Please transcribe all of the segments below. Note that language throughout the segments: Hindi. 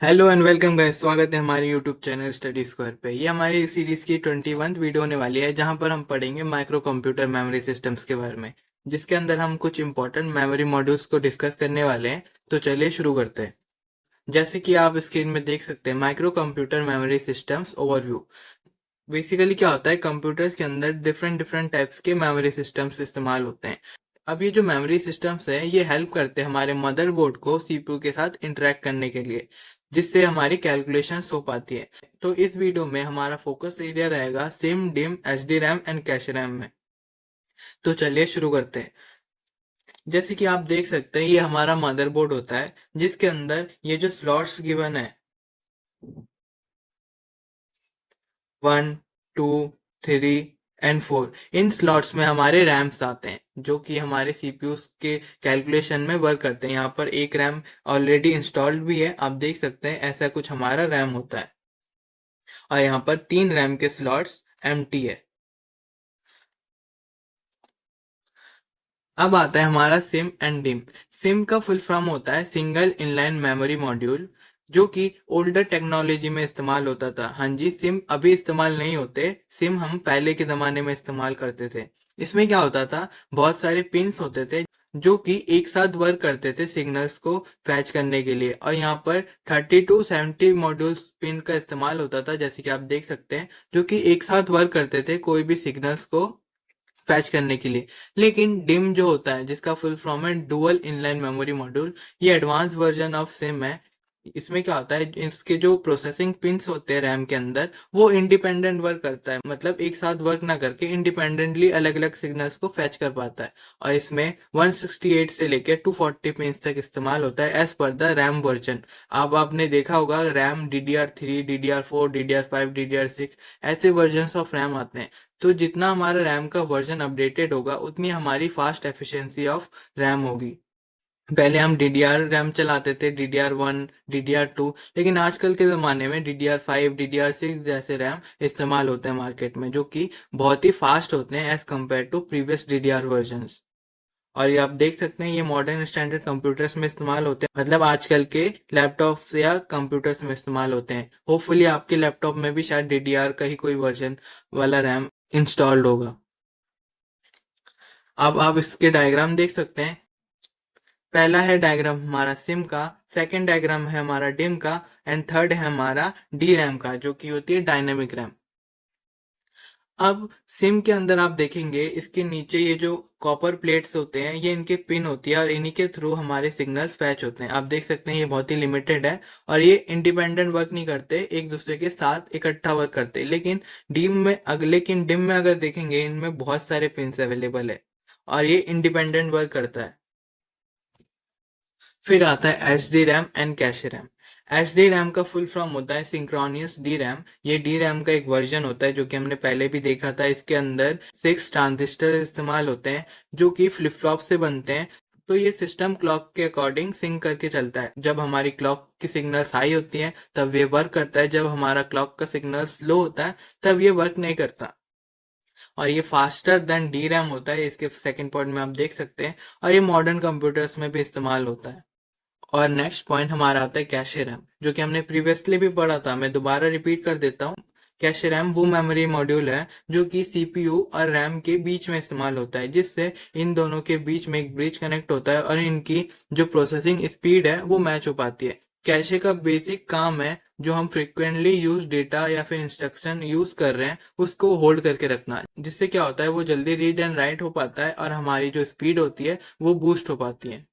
हेलो एंड वेलकम गाइस, स्वागत है हमारे यूट्यूब चैनल स्टडी स्क्वायर पे। ये हमारी सीरीज की 21वीं वीडियो होने वाली है, जहां पर हम पढ़ेंगे माइक्रो कंप्यूटर मेमोरी सिस्टम्स के बारे में, जिसके अंदर हम कुछ इंपॉर्टेंट मेमोरी मॉड्यूल्स को डिस्कस करने वाले हैं। तो चलिए शुरू करते हैं। जैसे कि आप स्क्रीन में देख सकते हैं, micro computer memory systems overview. Basically क्या होता है, कंप्यूटर्स के अंदर डिफरेंट डिफरेंट टाइप्स के मेमोरी सिस्टम्स इस्तेमाल होते हैं। अब ये जो मेमोरी सिस्टम्स है, ये हेल्प करते हैं हमारे मदरबोर्ड को सीपीयू के साथ इंटरेक्ट करने के लिए, जिससे हमारी कैलकुलेशंस हो पाती है। तो इस वीडियो में हमारा फोकस एरिया रहेगा SIM, dim, HD RAM and cash RAM में। तो चलिए शुरू करते हैं। जैसे कि आप देख सकते हैं, ये हमारा मदरबोर्ड होता है, जिसके अंदर ये जो स्लॉट्स गिवन है, 1, 2, 3 एंड 4, इन स्लॉट्स में हमारे रैम्स आते हैं, जो कि हमारे सीपीयू के कैलकुलेशन में वर्क करते हैं। यहाँ पर एक रैम ऑलरेडी इंस्टॉल्ड भी है, आप देख सकते हैं ऐसा कुछ हमारा रैम होता है। और यहाँ पर 3 रैम के स्लॉट्स एम्प्टी है। अब आता है हमारा सिम एंड डिम। सिम का फुल फॉर्म होता है सिंगल इनलाइन मेमोरी मॉड्यूल, जो कि ओल्डर टेक्नोलॉजी में इस्तेमाल होता था। हाँ जी, सिम अभी इस्तेमाल नहीं होते, सिम हम पहले के जमाने में इस्तेमाल करते थे। इसमें क्या होता था, बहुत सारे पिन्स होते थे जो कि एक साथ वर्क करते थे सिग्नल्स को फैच करने के लिए। और यहाँ पर 30 to 70 मॉड्यूल्स पिन का इस्तेमाल होता था, जैसे कि आप देख सकते हैं, जो कि एक साथ वर्क करते थे कोई भी सिग्नल्स को फैच करने के लिए। लेकिन डिम जो होता है, जिसका फुल फॉर्म है डुअल इनलाइन मेमोरी मॉड्यूल, ये एडवांस वर्जन ऑफ सिम है। इसमें क्या होता है, इसके जो प्रोसेसिंग पिंस होते हैं रैम के अंदर, वो इंडिपेंडेंट वर्क करता है, मतलब एक साथ वर्क ना करके इंडिपेंडेंटली अलग अलग सिग्नल्स को फैच कर पाता है। और इसमें 168 से लेकर 240 पिंस तक इस्तेमाल होता है as per the RAM version. अब आपने देखा होगा, RAM DDR3, DDR4, DDR5, DDR6 ऐसे वर्जन ऑफ रैम आते हैं। तो जितना हमारा रैम का वर्जन अपडेटेड होगा, उतनी हमारी फास्ट एफिशिएंसी ऑफ रैम होगी। पहले हम DDR रैम चलाते थे, DDR1, DDR2, लेकिन आजकल के ज़माने में DDR5, DDR6 जैसे रैम इस्तेमाल होते हैं मार्केट में, जो कि बहुत ही फास्ट होते हैं as compare to previous DDR versions. और ये आप देख सकते हैं, ये मॉडर्न स्टैंडर्ड कंप्यूटर्स में इस्तेमाल होते हैं, मतलब आजकल के लैपटॉप्स या कंप्यूटर्स में इस्तेमाल होते हैं। होपफुली आपके लैपटॉप में भी शायद DDR का ही कोई वर्जन वाला रैम इंस्टॉल्ड होगा। अब आप इसके डायग्राम देख सकते हैं। पहला है डायग्राम हमारा सिम का, सेकंड डायग्राम है हमारा डिम का, एंड थर्ड है हमारा डी रैम का, जो कि होती है डायनेमिक रैम। अब सिम के अंदर आप देखेंगे, इसके नीचे ये जो कॉपर प्लेट्स होते हैं, ये इनके पिन होती है, और इन्हीं के थ्रू हमारे सिग्नल्स फैच होते हैं। आप देख सकते हैं ये बहुत ही लिमिटेड है, और ये इंडिपेंडेंट वर्क नहीं करते, एक दूसरे के साथ इकट्ठा वर्क करते हैं। लेकिन डिम में अगर देखेंगे, इनमें बहुत सारे पिन्स अवेलेबल है, और ये इंडिपेंडेंट वर्क करता है। फिर आता है H D RAM and cash RAM. H D RAM का फुल फॉर्म होता है सिंक्रोनियस डी रैम। ये डी रैम का एक वर्जन होता है, जो कि हमने पहले भी देखा था। इसके अंदर 6 ट्रांजिस्टर इस्तेमाल होते हैं, जो कि फ्लिप फ्लॉप से बनते हैं। तो ये सिस्टम क्लॉक के अकॉर्डिंग सिंक करके चलता है। जब हमारी क्लॉक की सिग्नल्स हाई होती हैं, तब ये वर्क करता है। जब हमारा क्लॉक का सिग्नल स्लो होता है, तब ये वर्क नहीं करता। और ये फास्टर देन डी रैम होता है, इसके सेकंड पॉइंट में आप देख सकते हैं। और ये मॉडर्न कंप्यूटर्स में भी इस्तेमाल होता है। और नेक्स्ट पॉइंट हमारा आता है कैशे रैम, जो कि हमने प्रीवियसली भी पढ़ा था, मैं दोबारा रिपीट कर देता हूँ। कैशे रैम वो मेमोरी मॉड्यूल है जो कि सीपीयू और रैम के बीच में इस्तेमाल होता है, जिससे इन दोनों के बीच में एक ब्रिज कनेक्ट होता है, और इनकी जो प्रोसेसिंग स्पीड है वो मैच हो पाती है। कैशे का बेसिक काम है, जो हम फ्रिक्वेंटली यूज डेटा या फिर इंस्ट्रक्शन यूज कर रहे हैं, उसको होल्ड करके रखना, जिससे क्या होता है, वो जल्दी रीड एंड राइट हो पाता है, और हमारी जो स्पीड होती है वो बूस्ट हो पाती है।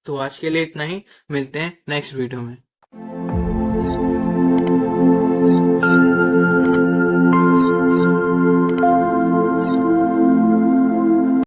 तो आज के लिए इतना ही, मिलते हैं नेक्स्ट वीडियो में।